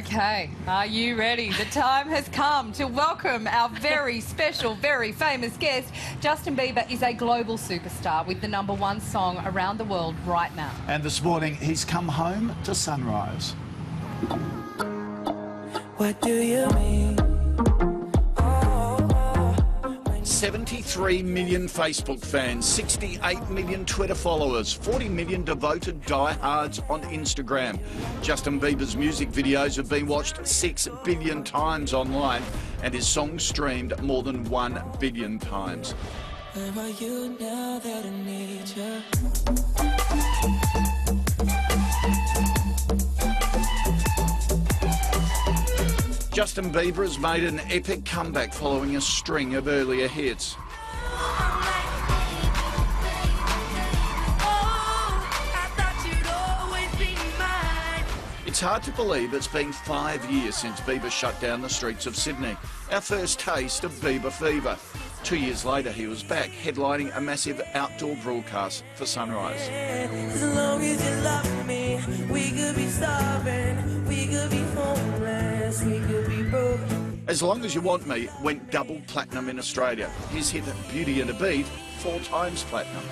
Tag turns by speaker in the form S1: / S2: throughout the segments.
S1: Okay, are you ready? The time has come to welcome our very special, very famous guest. Justin Bieber is a global superstar with the #1 song around the world right now.
S2: And this morning, he's come home to Sunrise.
S3: What do you mean?
S2: 73 million Facebook fans, 68 million Twitter followers, 40 million devoted diehards on Instagram. Justin Bieber's music videos have been watched 6 billion times online and his songs streamed more than 1 billion times.
S3: Where are you now that I need you?
S2: Justin Bieber has made an epic comeback following a string of earlier hits. It's hard to believe it's been 5 years since Bieber shut down the streets of Sydney. Our first taste of Bieber fever. 2 years later, he was back, headlining a massive outdoor broadcast for Sunrise.
S3: As long as you love me, we could be starving, we could be homeless, we could be broke.
S2: As Long As You Want Me went double platinum in Australia. His hit Beauty and a Beat 4 times platinum.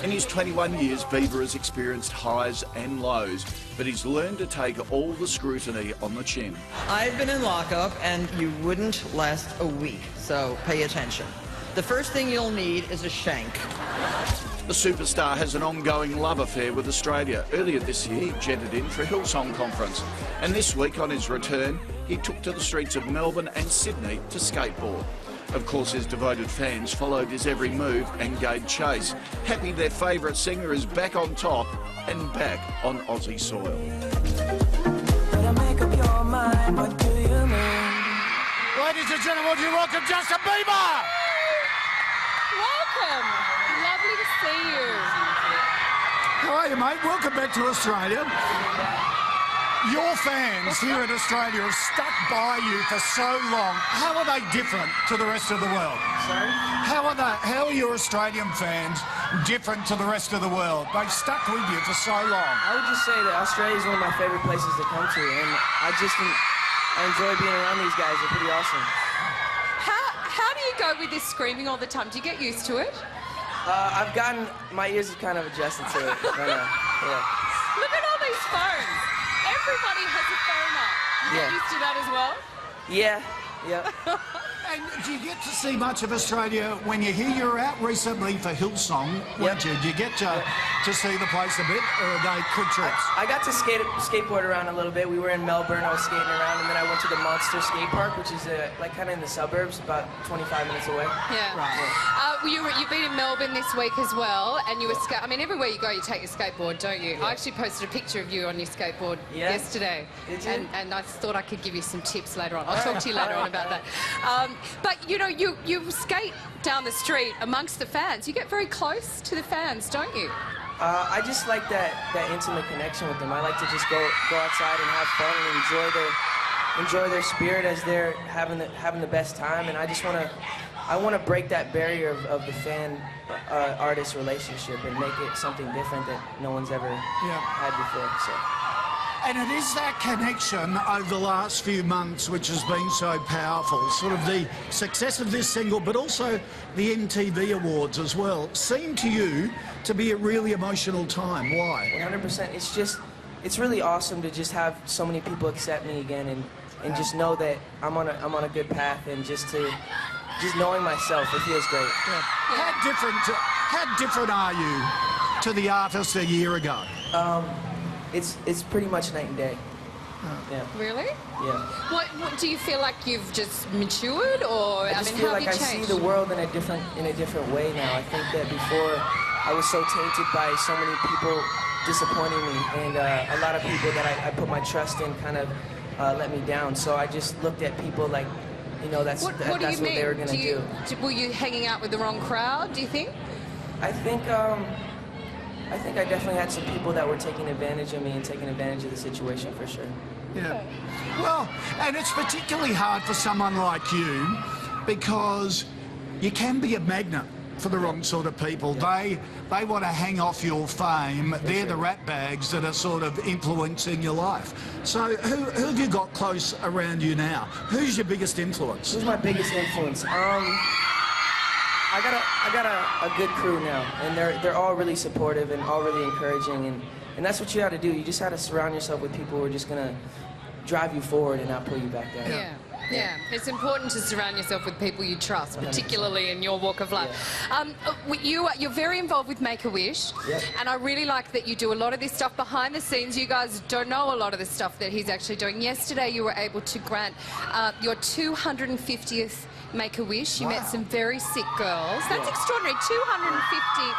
S2: In his 21 years, Bieber has experienced highs and lows, but he's learned to take all the scrutiny on the chin.
S4: I've been in lockup, and you wouldn't last a week, so pay attention. The first thing you'll need is a shank.
S2: The superstar has an ongoing love affair with Australia. Earlier this year, he jetted in for a Hillsong conference, and this week on his return, he took to the streets of Melbourne and Sydney to skateboard. Of course, his devoted fans followed his every move and gave chase. Happy their favourite singer is back on top and back on Aussie soil.
S3: Better make up your mind, what do you mean?
S2: Ladies and gentlemen, would you welcome Justin Bieber?
S1: Welcome. Lovely to see you.
S5: How are you, mate? Welcome back to Australia. Your fans here in Australia have stuck by you for so long. How are they different to the rest of the world?
S6: Sorry?
S5: How are your Australian fans different to the rest of the world? They've stuck with you for so long.
S6: I would just say that Australia is one of my favorite places to come to, and I enjoy being around these guys. They're pretty awesome.
S1: How do you go with this screaming all the time? Do you get used to it?
S6: I've gotten, my ears have kind of adjusted to it. But, yeah.
S1: Look at all these phones. Everybody has a phone up. You get used to that as well?
S6: Yeah.
S5: And do you get to see much of Australia when you're here? You were out recently for Hillsong, weren't you? Do you get to see the place a bit, or are they quick trips?
S6: I got to skateboard around a little bit. We were in Melbourne, I was skating around, and then I went to the Monster Skate Park, which is like kind of in the suburbs, about 25 minutes away.
S1: Yeah.
S5: Right.
S1: You've been in Melbourne this week as well, and you were I mean, everywhere you go, you take your skateboard, don't you?
S6: Yeah.
S1: I actually posted a picture of you on your skateboard yesterday.
S6: Did you?
S1: And I thought I could give you some tips later on. I'll talk to you later on about that. But, you know, you skate down the street amongst the fans. You get very close to the fans, don't you?
S6: I just like that intimate connection with them. I like to just go outside and have fun and enjoy their spirit as they're having the best time. And I want to break that barrier of the fan artist relationship and make it something different that no one's ever had before. So.
S5: And it is that connection over the last few months which has been so powerful, sort of the success of this single, but also the MTV Awards as well, seem to you to be a really emotional time. Why?
S6: 100%. It's really awesome to just have so many people accept me again and just know that I'm on a good path, and just knowing myself, it feels great.
S5: Yeah. How different are you to the artist a year ago?
S6: It's pretty much night and day. Yeah.
S1: Really?
S6: Yeah.
S1: What do you feel like you've just matured, or
S6: I just feel like I see the world in a different way now. I think that before I was so tainted by so many people disappointing me, and a lot of people that I put my trust in kind of let me down. So I just looked at people like, you know, that's what they were gonna do.
S1: Were you hanging out with the wrong crowd, do you think?
S6: I think I definitely had some people that were taking advantage of me and taking advantage of the situation, for sure.
S5: Yeah. Well, and it's particularly hard for someone like you because you can be a magnet for the wrong sort of people. They want to hang off your fame. They're the rat bags that are sort of influencing your life. So who have you got close around you now? Who's your biggest influence?
S6: Who's my biggest influence? I got a good crew now, and they're all really supportive and all really encouraging, and that's what you got to do. You just have to surround yourself with people who are just gonna drive you forward and not pull you back down.
S1: Yeah, it's important to surround yourself with people you trust, particularly in your walk of life. You're very involved with Make-A-Wish, and I really like that you do a lot of this stuff behind the scenes. You guys don't know a lot of the stuff that he's actually doing. Yesterday you were able to grant your 250th Make-A-Wish. You met some very sick girls. That's extraordinary, 250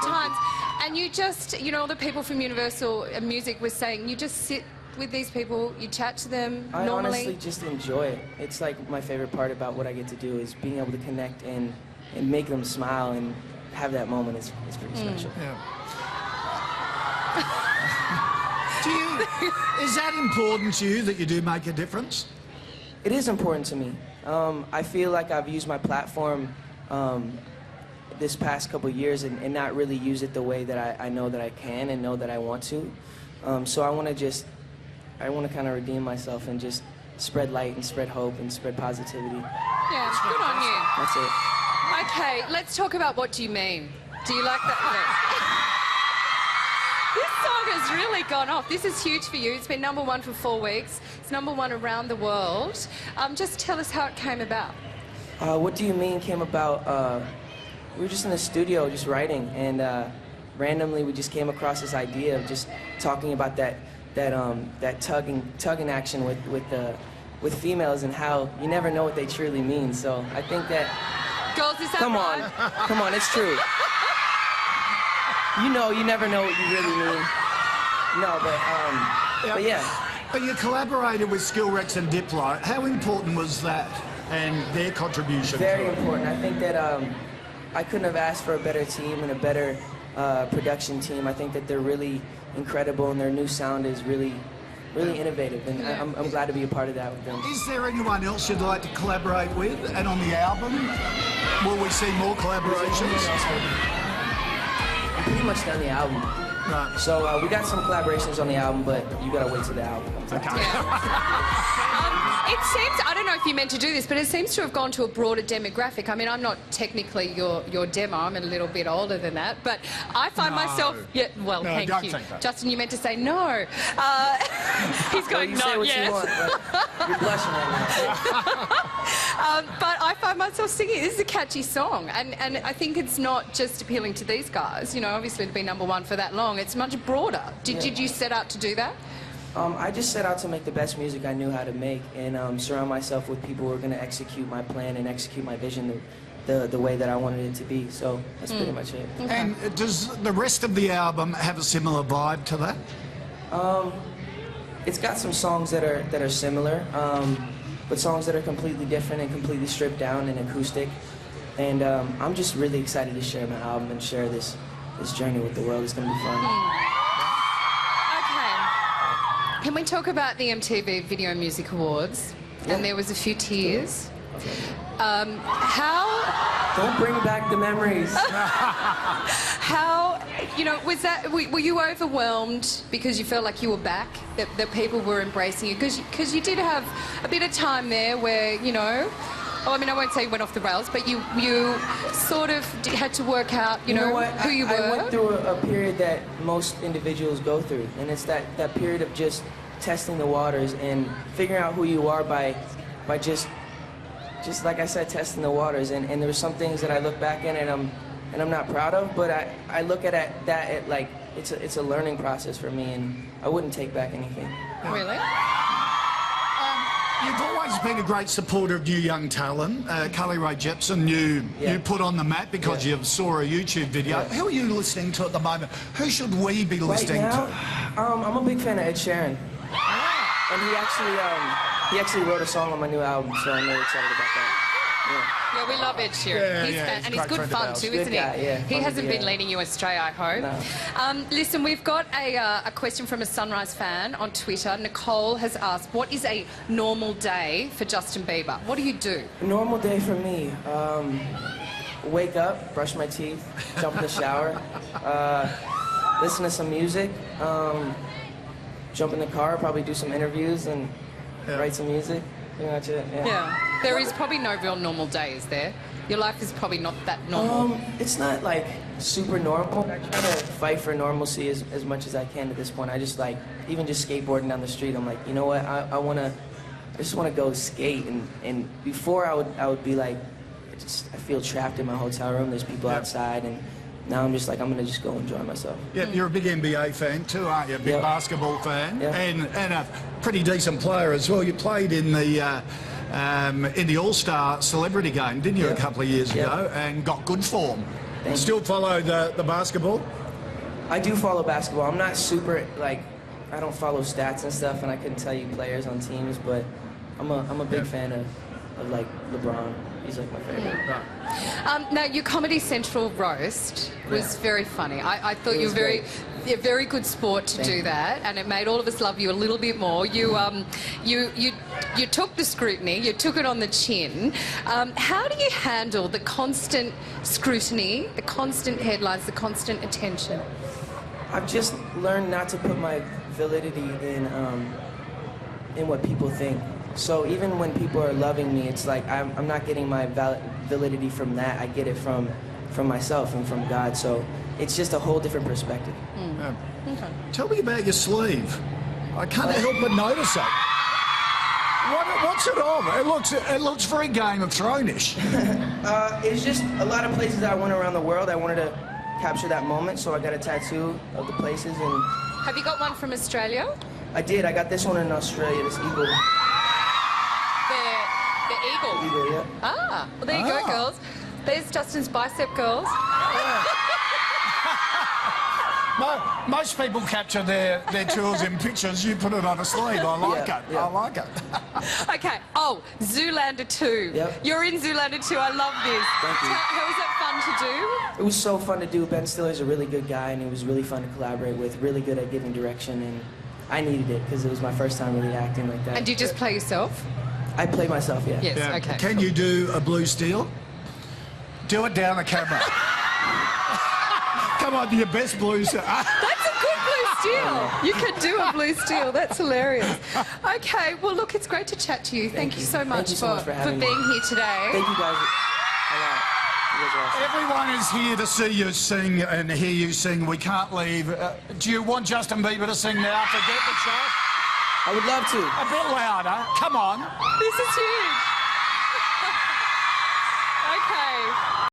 S1: times. And you just, you know, all the people from Universal Music were saying you just sit with these people, you chat to them normally?
S6: I honestly just enjoy it. It's like my favorite part about what I get to do is being able to connect and make them smile and have that moment. It's pretty special.
S5: Yeah. Is that important to you that you do make a difference?
S6: It is important to me. I feel like I've used my platform this past couple years and not really use it the way that I know that I can and know that I want to. So I want to kind of redeem myself and just spread light and spread hope and spread positivity.
S1: Yeah, good on you.
S6: That's it.
S1: Okay, let's talk about What Do You Mean? Do you like that? This song has really gone off. This is huge for you. It's been #1 for 4 weeks. It's #1 around the world. Just tell us how it came about.
S6: What Do You Mean came about, we were just in the studio just writing, and randomly we just came across this idea of just talking about that tugging action with females and how you never know what they truly mean. So I think that...
S1: Girls, is that
S6: Come
S1: right?
S6: on, it's true. You know, you never know what you really mean. No, but yeah.
S5: But you collaborated with Skillrex and Diplo. How important was that and their contribution?
S6: Very important. I think that I couldn't have asked for a better team and a better production team. I think that they're really incredible and their new sound is really innovative, and I'm glad to be a part of that with them.
S5: Is there anyone else you'd like to collaborate with? And on the album, will we see more collaborations?
S6: We've pretty much done the album.
S5: Right.
S6: So we got some collaborations on the album, but you gotta wait till the album comes out.
S1: It seems, I don't know if you meant to do this, but it seems to have gone to a broader demographic. I mean, I'm not technically your demo, I'm a little bit older than that, but I find myself... Yeah, well,
S5: no,
S1: thank you. Justin, you meant to say no. He's going,
S6: well,
S1: not yet.
S6: You want, but you're blushing right now.
S1: But I find myself singing. This is a catchy song, and I think it's not just appealing to these guys. You know, obviously to be #1 for that long, it's much broader. Did you set out to do that?
S6: I just set out to make the best music I knew how to make and surround myself with people who are going to execute my plan and execute my vision the way that I wanted it to be. So that's pretty much it.
S1: Okay.
S5: And does the rest of the album have a similar vibe to that?
S6: It's got some songs that are similar, but songs that are completely different and completely stripped down and acoustic. And I'm just really excited to share my album and share this journey with the world. It's going to be fun.
S1: Can we talk about the MTV Video Music Awards? Yeah. And there was a few tears.
S6: Okay.
S1: How...
S6: Don't bring back the memories.
S1: How, you know, was that... Were you overwhelmed because you felt like you were back? That people were embracing you? Because you did have a bit of time there where, you know... Oh, I mean, I won't say you went off the rails, but you sort of had to work out, you know who you were.
S6: I went through a period that most individuals go through, and it's that period of just testing the waters and figuring out who you are by just like I said, testing the waters. And there were some things that I look back in and I'm not proud of, but I look at that like it's a learning process for me, and I wouldn't take back anything.
S1: Really?
S5: You've always been a great supporter of new young talent. Carly Rae Jepsen, you put on the map because you saw a YouTube video. Who are you listening to at the moment? Who should we be listening to?
S6: I'm a big fan of Ed Sheeran. And he actually wrote a song on my new album, so I'm really excited about that.
S1: Yeah, we love Ed Sheeran.
S5: Yeah,
S1: He's
S5: yeah, he's a
S1: and he's
S5: great
S1: good
S5: friend of
S1: fun
S5: ours.
S1: too,
S6: Good
S1: isn't
S6: guy,
S1: he?
S6: yeah.
S1: He
S6: Funny,
S1: hasn't been
S6: yeah.
S1: leading you astray, I hope.
S6: No.
S1: Listen, we've got a question from a Sunrise fan on Twitter. Nicole has asked, what is a normal day for Justin Bieber? What do you do?
S6: A normal day for me, wake up, brush my teeth, jump in the shower, listen to some music, jump in the car, probably do some interviews and write some music. Pretty much it,
S1: Yeah. There is probably no real normal day, is there? Your life is probably not that normal.
S6: It's not like super normal. I try to fight for normalcy as much as I can at this point. I just like, even just skateboarding down the street, I'm like, you know what, I just wanna go skate. And before I would be like, I feel trapped in my hotel room, there's people outside, and now I'm just like, I'm gonna just go enjoy myself.
S5: Yeah, you're a big NBA fan too, aren't you? A big basketball fan, and a pretty decent player as well. You played in the All-Star Celebrity Game, didn't you, a couple of years ago, and got good form. Still follow the basketball?
S6: I do follow basketball. I'm not super, like, I don't follow stats and stuff, and I couldn't tell you players on teams, but I'm a big fan of like LeBron. He's like my favorite.
S1: Now, your Comedy Central roast was very funny. I thought you were a very good sport to do that, and it made all of us love you a little bit more. You took the scrutiny, you took it on the chin. How do you handle the constant scrutiny, the constant headlines, the constant attention?
S6: I've just learned not to put my validity in what people think. So even when people are loving me, it's like I'm not getting my validity from that. I get it from myself and from God. So it's just a whole different perspective.
S1: Okay.
S5: Tell me about your sleeve. I can't help but notice it. What's it of? It looks very Game of Thrones-ish.
S6: It's just a lot of places I went around the world. I wanted to capture that moment, so I got a tattoo of the places. And
S1: Have you got one from Australia?
S6: I did. I got this one in Australia. This eagle.
S1: The eagle.
S6: Eagle, yeah.
S1: Ah, well, there you go, girls. There's Justin's bicep, girls.
S5: Most people capture their tours in pictures. You put it on a sleeve. I like it.
S6: Yeah.
S5: I like it.
S1: Okay. Oh, Zoolander 2.
S6: Yep.
S1: You're in Zoolander 2. I love this.
S6: Thank you.
S1: How was it fun to do?
S6: It was so fun to do. Ben Stiller's a really good guy, and he was really fun to collaborate with, really good at giving direction, and I needed it because it was my first time really acting like that.
S1: And do you just play yourself?
S6: I play myself, yeah.
S1: Yes,
S5: Yeah.
S1: okay.
S5: Can you do a blue steel? Do it down the camera. Come on, your best blue steel.
S1: That's a good blue steel. You could do a blue steel. That's hilarious. Okay, well, look, it's great to chat to you. Thank you so much for
S6: having me.
S1: being here today.
S6: Thank you guys a lot. You guys are awesome.
S5: Everyone is here to see you sing and hear you sing. We can't leave. Do you want Justin Bieber to sing now? Forget the chat.
S6: I would love to.
S5: A bit louder. Come on.
S1: This is huge. Okay.